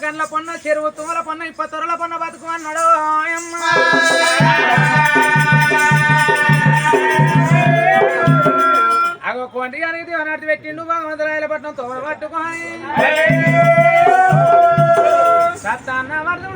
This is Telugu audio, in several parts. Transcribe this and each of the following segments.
గండ్ల పొన్న చెరువు తుమ్మల పొన్న ఇప్ప తొరల పొన్న బతుకు అన్నాడు అగో కొండి అనేది అన్నట్టు పెట్టిండు భగవంతురాయలపట్నం తోమ పట్టుకొని సత్తాన్న వర్ధుడు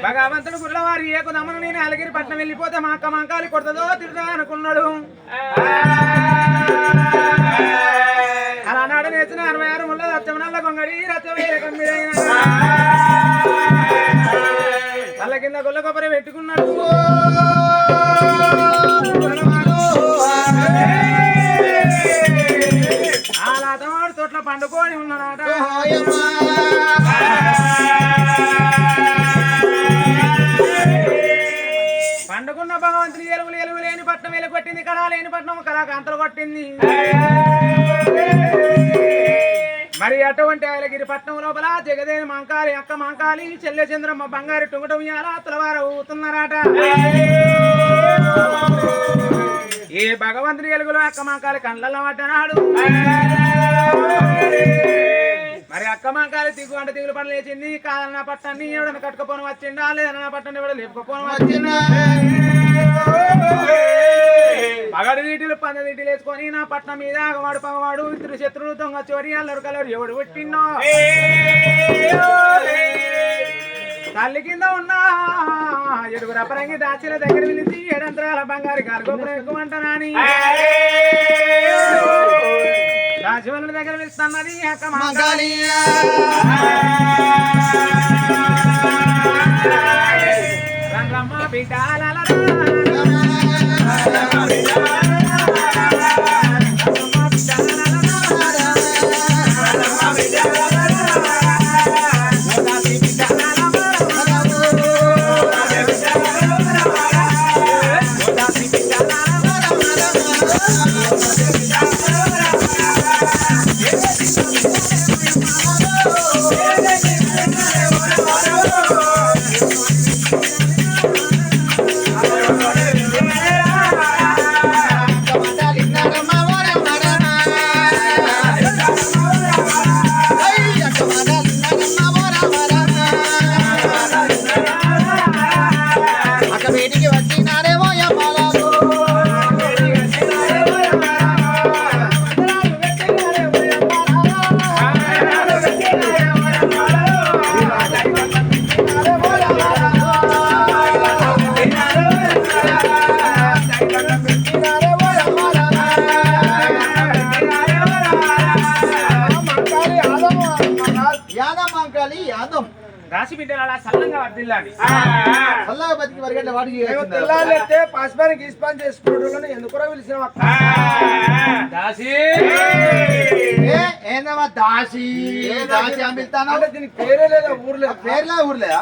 భగవంతుడు గుర్రవారి ఏకుదమ్మను నేను అలగిరి పట్నం వెళ్ళిపోతే మా అక్క మంకాలి కొడతదో తిరుదా అనుకున్నాడు అలానాడు నేర్చిన 66 ముళ్ళ రచ్చమనల్ల గొంగడి రచ్చవేర కమ్మిడైన అల్ల కింద గొల్ల కొబ్బరి పెట్టుకున్నాడు అలా తమాడు తోట్ల పండుకొని ఉన్నాడట పండుకున్న భగవంతుని ఎలుగులు ఎలుగు లేని పట్నం వెలుగు కొట్టింది కళ లేని పట్నం కళ కాంతలు కొట్టింది మరి అటువంటి ఆయలగిరి పట్నం లోపల జగదేని మంకాలి అక్క మంకాలి చెల్లె చంద్రమ్మ బంగారి టుంగటం ఇయాల తులవారు ఊతున్నారట ఈ భగవంతుని ఎలుగులో అక్క మంకాలి కండ్లలో పట్టనాడు మరి అక్క మంకాలి దిగు అంటే దిగులు పని లేచింది కాదన్న పట్టాన్ని ఎవడన్నా కట్టుకపోని వచ్చిండా లేదన్న పట్టాన్ని ఎవడ లేపుకపోని వచ్చిందా పగడి నీటిలు 10 నీటిలు వేసుకొని నా పట్నం మీద అగవాడు పగవాడు ఇద్దరు శత్రువులు దొంగ చోరి అల్లరు కలరు ఎవడు పుట్టిన్నో తల్లి కింద ఉన్నా ఎడుగురు అపరంగి దాచిల దగ్గర పిలిచి 7 అంతరాల బంగారు గాలిగోపురం ఎక్కుమంటానని రాజవల్లి దగ్గర పిలుస్తున్నది అక్క మంకాలి రంగమ్మ బిడ్డాల Oh, అందం రాసి బిడ్డలు అలా సల్లంగా వర్దిల్లాలి. చల్లగా బతికి వరగంటే వాడికి తెల్లారైతే పసుపాన్ని గీసిపాన్ని చేసుకుంటున్నాను ఎందుకురా పిలిచిన దాసి ఏందమ్మా దాసి దాసి అమిల్తాను దీనికి పేరే లేదా ఊర్లో పేర్లే ఊర్లేదా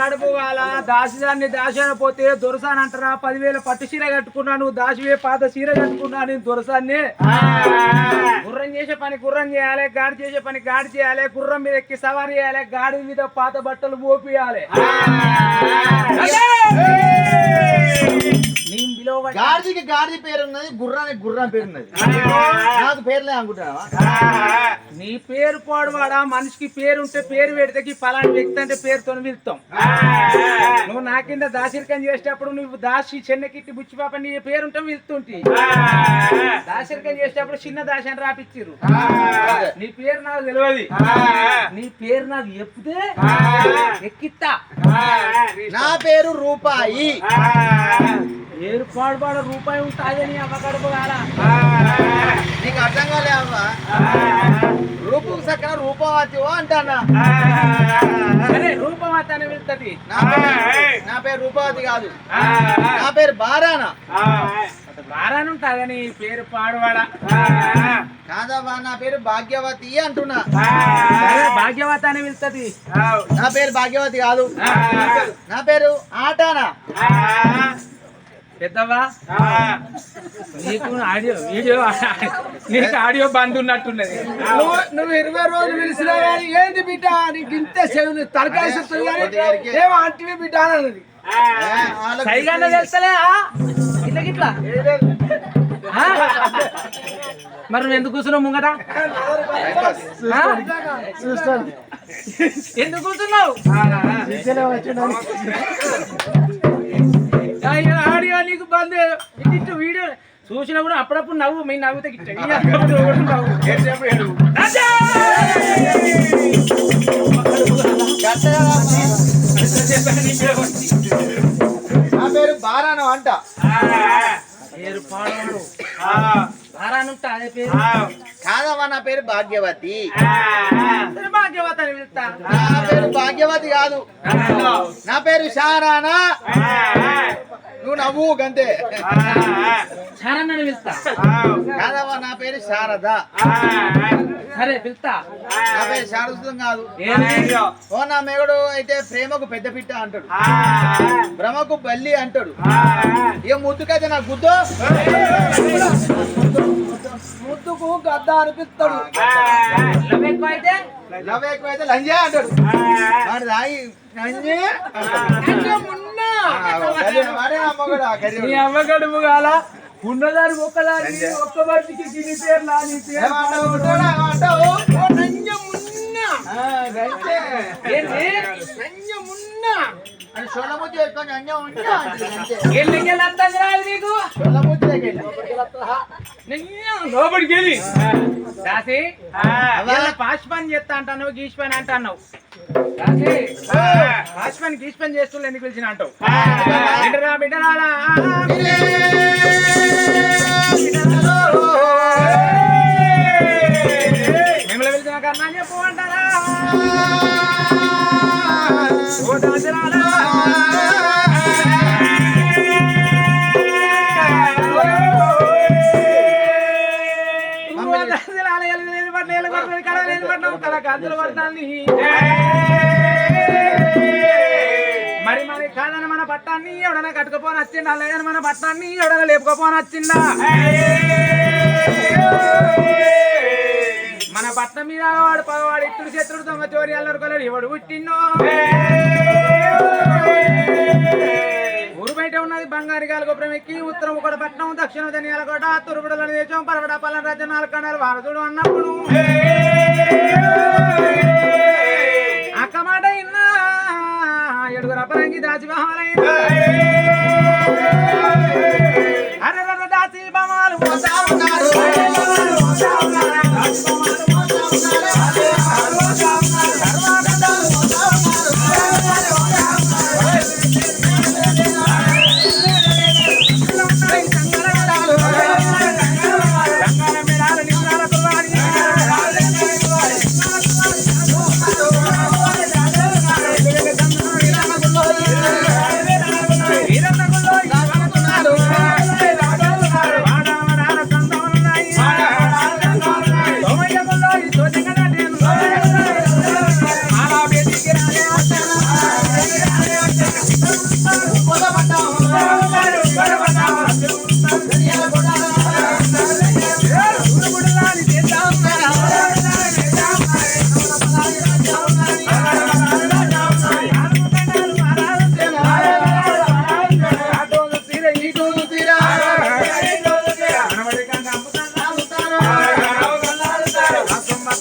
కడుపు కాల దాసి దాన్ని దాసి పోతే దొరసాని అంటారా 10,000 పట్టు చీర కట్టుకున్నాను దాసివే పాత చీర కట్టుకున్నాను దొరసాన్ని గుర్రం చేసే పని గుర్రం చేయాలి గాడి చేసే పని గాడి చేయాలి గుర్రం మీద ఎక్కి సవారీ చేయాలి గాడి మీద పాత బట్టలు మోపియాలి గాడికి గాడి పేరు ఉన్నది గుర్రానికి గుర్రం పేరు ఉన్నది నాకు పేర్లే అనుకుంటున్నావా నీ పేరు పాడువాడా మనిషికి పేరు ఉంటే పేరు పెడితే పలాంటి వ్యక్తి అంటే పేరుతో పిలుస్తాం నువ్వు నా కింద దాసిరికం చేసేటప్పుడు నువ్వు దాసి చెన్నకిట్టి బుచ్చిపాప నీ పేరు ఉంటే పిలుస్తుంటి దాసిరికం చేసేటప్పుడు చిన్న దాసి అని రాపిచ్చిర్రు నీ పేరు నాకు తెలియదు నీ పేరు నాకు చెప్తే ఎక్కిత్తా నా పేరు రూపాయి పేరు పాడుబాడ రూపాయి ఉంటాయని అమ్మకడుపు కాదా నీకు అర్థం కాలే అమ్మా రూపు సక్కన రూపవతివో అంటానా సరే రూపవతి అని వెళ్తుంది నా పేరు రూపవతి కాదు నా పేరు బారానా బారాని ఉంటాగా నీ పేరు పాడువాడా కాదవ్వా నా పేరు భాగ్యవతి అంటున్నా భాగ్యవతి అని వెళ్తుంది నా పేరు భాగ్యవతి కాదు నా పేరు ఆటానా పెద్దవా నీకు ఆడియో వీడియో నీకు ఆడియో బంద్ ఉన్నట్టున్నది నువ్వు 20 రోజులు పిలిచినా కానీ ఏంటి బిడ్డ నీకు ఇంత చెవులు తలకాయిస్తుంది కానీ ఏమో అంటివి బిడ్డ అన్నది సైగా తెలుస్తలే ఇట్లా గిట్లా మరి నువ్వు ఎందుకు కూర్చున్నావు ముంగట ఎందుకు కూర్చున్నావు ఆడియో నీకు బంద్ ఇటు వీడియో చూసినా కూడా అప్పుడప్పుడు నవ్వు మీ నవ్వుతే నా పేరు బారాను అంట పేరు పాడు బారానుంటా అదే పేరు కాదమ్మా నా పేరు భాగ్యవతి భాగ్యవతి అని వెళ్తా నా పేరు భాగ్యవతి కాదు నా పేరు షారానా నువ్వు నవ్వు గంతే శారన్నని వెళ్తా కాదమ్మా నా పేరు శారద సరే వెళ్తా నా పేరు శారదం కాదు ఓ నా మేగుడు అయితే ప్రేమకు పెద్ద పిట్ట అంటాడు భ్రమకు బల్లి అంటాడు ఇక ముద్దుకైతే నా గుద్దు ముద్దుకు గద్ద అనిపిస్తాడు లవ్ ఎక్కువైతే లంజే అంటాడు వాడు రాయి లంజే నీ అమ్మ గడుపు కాల ఉన్నదానికి ఒక్కదానికి ఒక్క మనిషికి గిని పేరు లాని లోపలికి వెళ్ళి దాసి పాష్ పని చేస్తా అంటాను గీష్ పని అంటున్నావు పాష్ పని గీష్ పని చేస్తూ ఎందుకు పిలిచిన అంటావు బిడ్డరా బిడ్డరాలా మిమ్మల్ని పిలిచిన కన్నా చెప్పు అంటారా ఓ దాసరాలా మరి మరి కాదని మన పట్టాన్ని ఎవడన్నా కట్టుకపోని వచ్చిండా లేదని మన పట్టాన్ని ఎవడన్నా లేపుకపోని వచ్చిందా మన పట్నం మీద వాడు పగవాడు ఇట్టుడు శత్రుడు దొంగ చోరి అల్లరుకోలేడు ఎవడు పుట్టిన్నో ఊరు బయట ఉన్నది బంగారు గాలిగోపురం ఎక్కి ఉత్తరం ఒకటి పట్నం దక్షిణ ధనియాలకోట తూర్పుడలను దేశం పరవడ పల్లె రాజ్యం 4 కన్నాలు వారసుడు అన్నప్పుడు అక్క మాట ఇన్నా 7 అపరంగి దాచి బహాలైన అరే దాచి బమాలు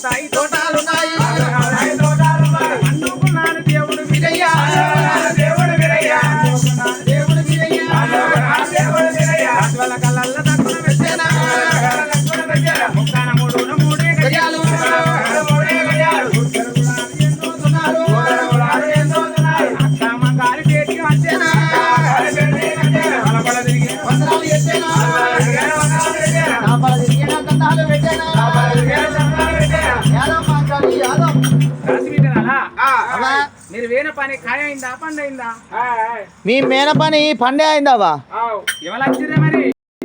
తాయి తోటాలున్నాయి తోటాలున్నాయి అనుకున్నాను దేవుడు విజయ్య దేవుడు వీరయ్య దేవుడు వీరయ్య రాజుల కళ్ళల్ల దక్కున వెచ్చేనా ముక్కాన మూడే గజాలు అక్కమ్మ గారి పేటికి వచ్చేనా బలబల తిరిగి రాసి పెట్టినారా? మీరు వేన పని ఖాయం అయిందా పండు అయిందా మీ మేన పని పండే అయిందావా ఎవరు వచ్చిర్రే మరి